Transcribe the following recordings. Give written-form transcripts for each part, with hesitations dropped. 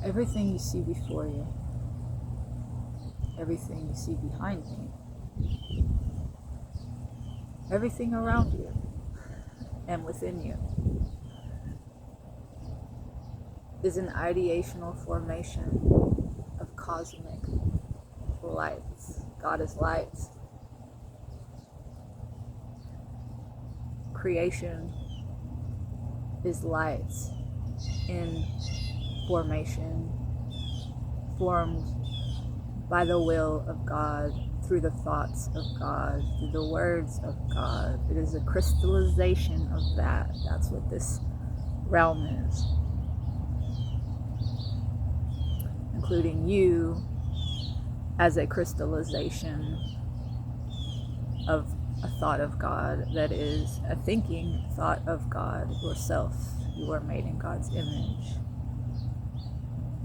Everything you see before you, everything you see behind you, everything around you and within you is an ideational formation of cosmic lights. God is light. Creation is light in formation, formed by the will of God, through the thoughts of God, through the words of God. It is a crystallization of that. That's what this realm is. Including you as a crystallization of a thought of God that is a thinking thought of God yourself. You are made in God's image.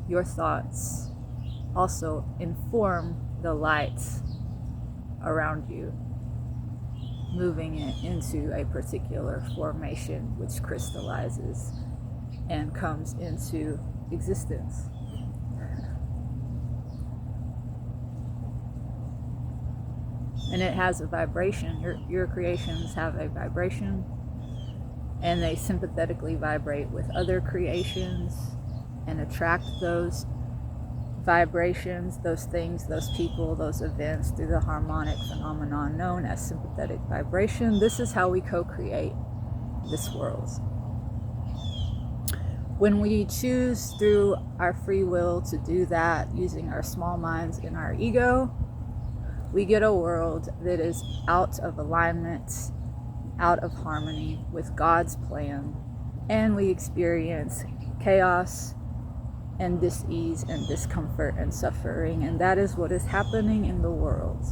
Your thoughts also inform the light around you, moving it into a particular formation which crystallizes and comes into existence. And it has a vibration. Your creations have a vibration, and they sympathetically vibrate with other creations and attract those vibrations, those things, those people, those events through the harmonic phenomenon known as sympathetic vibration. This is how we co-create this world. When we choose through our free will to do that using our small minds and our ego, we get a world that is out of alignment, out of harmony with God's plan, and we experience chaos and dis-ease and discomfort and suffering, and that is what is happening in the world.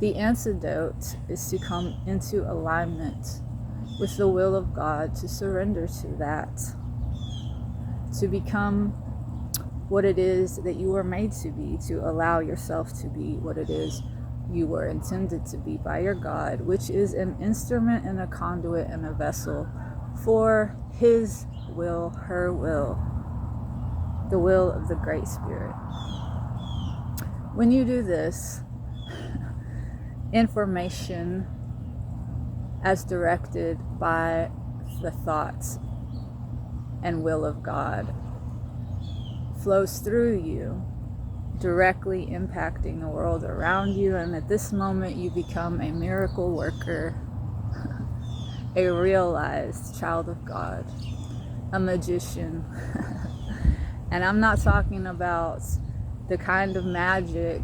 The antidote is to come into alignment with the will of God, to surrender to that, to become what it is that you were made to be, to allow yourself to be what it is you were intended to be by your God, which is an instrument and a conduit and a vessel for His will, her will, the will of the Great Spirit. When you do this, information as directed by the thoughts and will of God flows through you, directly impacting the world around you, and at this moment you become a miracle worker, a realized child of God, a magician. And I'm not talking about the kind of magic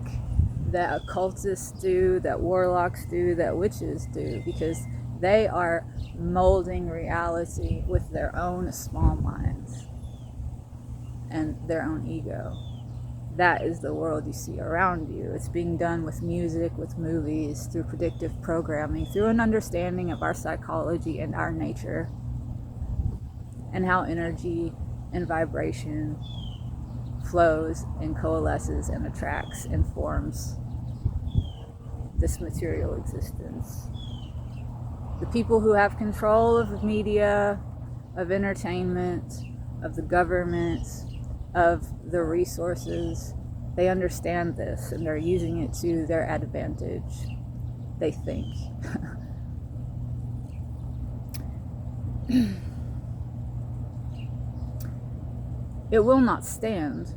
that occultists do, that warlocks do, that witches do, because they are molding reality with their own small minds and their own ego. That is the world you see around you. It's being done with music, with movies, through predictive programming, through an understanding of our psychology and our nature, and how energy and vibration flows and coalesces and attracts and forms this material existence. The people who have control of media, of entertainment, of the government, of the resources, they understand this and they're using it to their advantage, they think. It will not stand,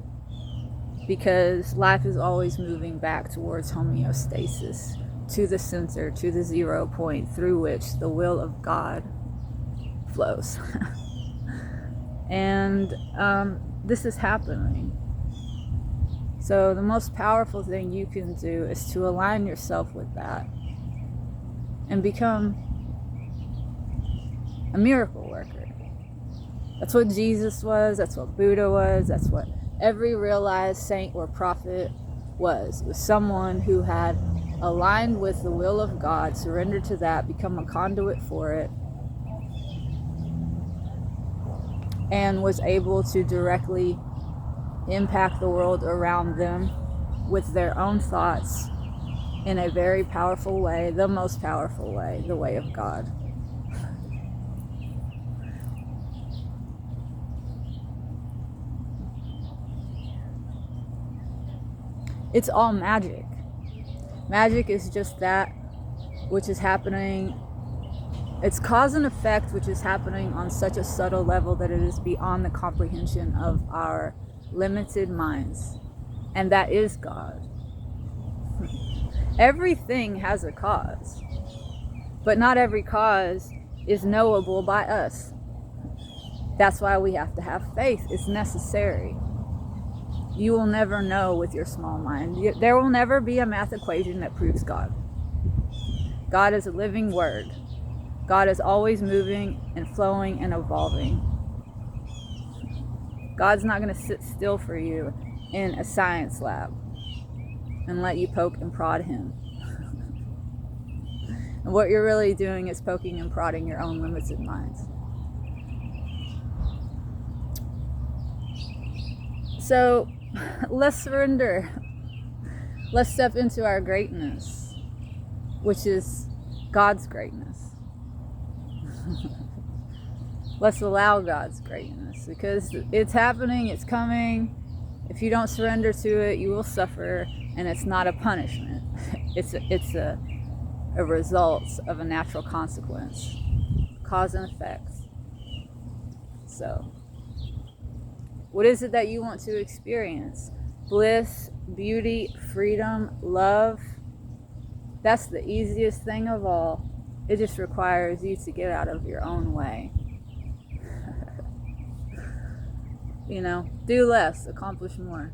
because life is always moving back towards homeostasis, to the center, to the 0 point through which the will of God flows. And this is happening. So the most powerful thing you can do is to align yourself with that and become a miracle worker. That's what Jesus was, that's what Buddha was, that's what every realized saint or prophet was. It was someone who had aligned with the will of God, surrendered to that, become a conduit for it, and was able to directly impact the world around them with their own thoughts in a very powerful way, the most powerful way, the way of God. It's all magic. Magic is just that which is happening. It's cause and effect, which is happening on such a subtle level that it is beyond the comprehension of our limited minds. And that is God. Everything has a cause, but not every cause is knowable by us. That's why we have to have faith. It's necessary. You will never know with your small mind. There will never be a math equation that proves God. God is a living word. God is always moving and flowing and evolving. God's not going to sit still for you in a science lab and let you poke and prod him. And what you're really doing is poking and prodding your own limited minds. So let's surrender. Let's step into our greatness, which is God's greatness. Let's allow God's greatness, because it's happening, it's coming. If you don't surrender to it, you will suffer, and it's not a punishment. It's a result of a natural consequence, cause and effect. So, what is it that you want to experience? Bliss, beauty, freedom, love. That's the easiest thing of all. It just requires you to get out of your own way. Do less, accomplish more.